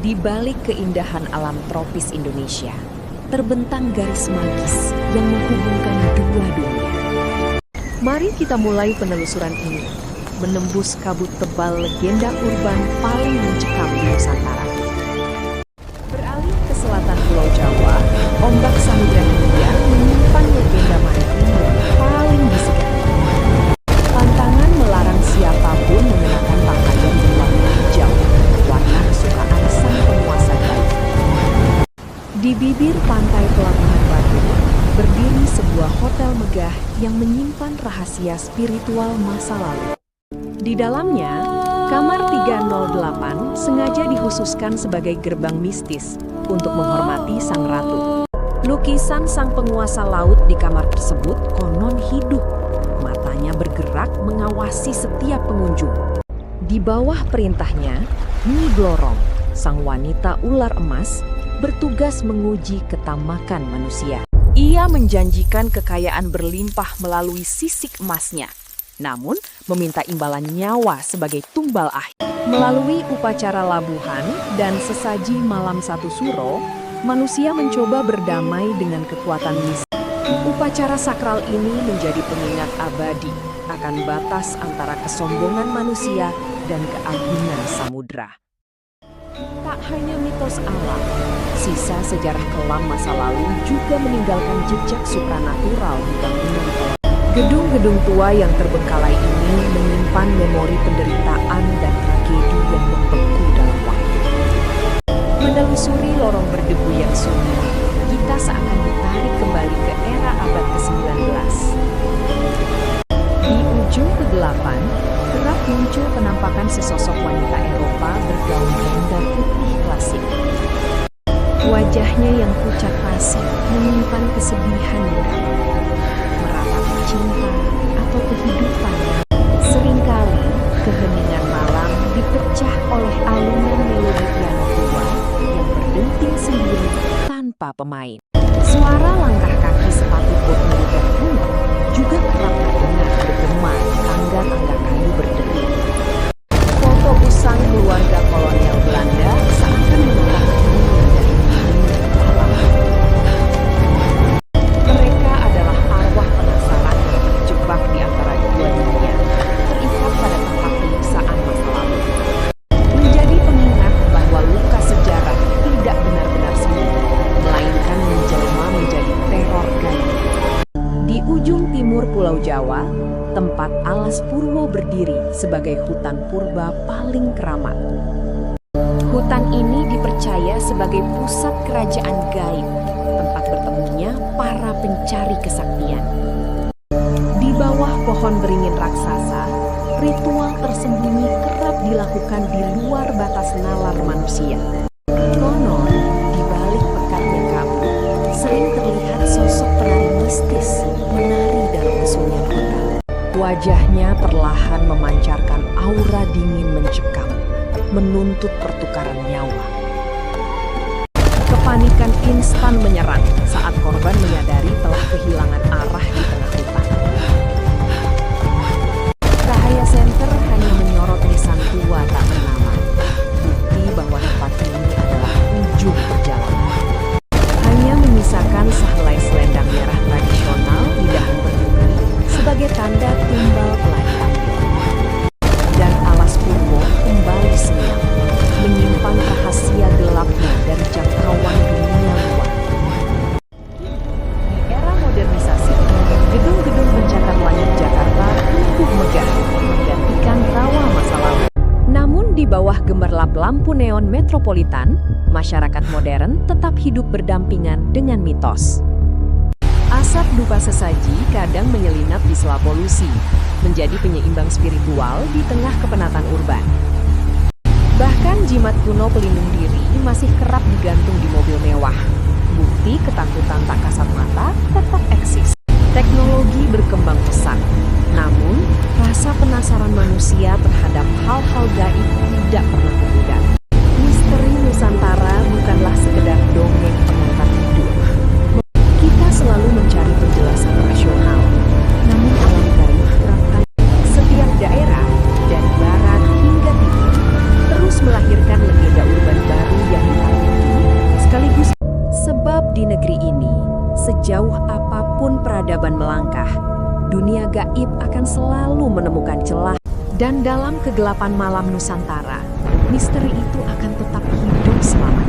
Di balik keindahan alam tropis Indonesia, terbentang garis magis yang menghubungkan dua dunia. Mari kita mulai penelusuran ini, menembus kabut tebal legenda urban paling mencekam di Nusantara. Beralih ke selatan Pulau Jawa, ombak Samudra Hindia menyimpan legenda maritim yang paling disegani. Pantangan melarang siapapun mengenakan pakaian berwarna hijau, warna kesukaan sang penguasa gaib. Di bibir pantai Pelabuhan Batu, berdiri sebuah hotel megah yang menyimpan rahasia spiritual masa lalu. Di dalamnya, kamar 308 sengaja dikhususkan sebagai gerbang mistis untuk menghormati sang ratu. Lukisan sang penguasa laut di kamar tersebut konon hidup. Matanya bergerak mengawasi setiap pengunjung. Di bawah perintahnya, Nyi Blorong, sang wanita ular emas, bertugas menguji ketamakan manusia. Ia menjanjikan kekayaan berlimpah melalui sisik emasnya, namun meminta imbalan nyawa sebagai tumbal akhir. Melalui upacara labuhan dan sesaji malam satu suro, manusia mencoba berdamai dengan kekuatan mistis. Upacara sakral ini menjadi pengingat abadi akan batas antara kesombongan manusia dan keagungan samudra. Tak hanya mitos alam, sisa sejarah kelam masa lalu juga meninggalkan jejak supranatural di bangunan kolonial. Gedung-gedung tua yang terbengkalai ini menyimpan memori penderitaan dan tragedi yang membeku dalam waktu. Menelusuri lorong berdebu yang sunyi, kita seakan ditarik kembali ke era abad ke-19. Di ujung kegelapan, kerap muncul penampakan sesosok wanita Eropa bergaun rendah putih klasik. Wajahnya yang pucat pasi menyimpan kesedihan mendalam, meratapi cinta atau kehidupan. Seringkali, keheningan malam dipecah oleh alunan melodi piano tua yang berdenting sendiri tanpa pemain. Suara langkah kaki sepatu bot militer kuno juga kerap terdengar bergema di tangga-tangga kayu berderi. Foto usang keluarga kolonial Belanda seakan menolak diri dari dunia malam. Mereka adalah arwah penasaran yang terjebak di antara dua dunia, terikat pada tempat penyiksaan masa lalu. Menjadi pengingat bahwa luka sejarah tidak benar-benar sembuh, melainkan menjelma menjadi teror gaib. Di ujung timur Pulau Jawa, tempat Alas Purwo berdiri sebagai hutan purba paling keramat. Hutan ini dipercaya sebagai pusat kerajaan gaib, tempat bertemunya para pencari kesaktian. Di bawah pohon beringin raksasa, ritual tersembunyi kerap dilakukan di luar batas nalar manusia. Konon, di balik pekatnya kabut, sering terlihat sosok penari mistis menari dalam kesunyian hutan. Wajahnya perlahan memancarkan aura dingin mencekam, menuntut pertukaran nyawa. Kepanikan instan menyerang saat korban menyadari telah kehilangan arah di tengah hutan. Cahaya senter hanya menyorot nisan tua tak bernama, bukti bahwa tempat ini adalah ujung perjalanan. Hanya menyisakan sehelai selendang merah tradisional di dahan berduri sebagai tanda tumbal telah diambil. Dan Alas Purwo kembali senyap, menyimpan rahasia gelapnya dari jangkauan dunia luar. Di era modernisasi, gedung-gedung pencakar langit Jakarta tumbuh megah, menggantikan rawa masa lalu. Namun di bawah gemerlap lampu neon metropolitan, masyarakat modern tetap hidup berdampingan dengan mitos. Asap dupa sesaji kadang menyelinap di sela polusi, menjadi penyeimbang spiritual di tengah kepenatan urban. Bahkan jimat kuno pelindung diri masih kerap digantung di mobil mewah. Bukti ketakutan tak kasat mata tetap eksis. Teknologi berkembang pesat, namun rasa penasaran manusia terhadap hal-hal gaib tidak pernah pudar. Misteri Nusantara bukanlah sekedar dongeng pengantar hidup. Kita selalu mencari penjelasan rasional, namun alam gaib kerap kali setiap daerah dari barat hingga timur terus melahirkan legenda urban baru yang Sejauh apapun peradaban melangkah, dunia gaib akan selalu menemukan celah. Dan dalam kegelapan malam Nusantara, misteri itu akan tetap hidup selamanya.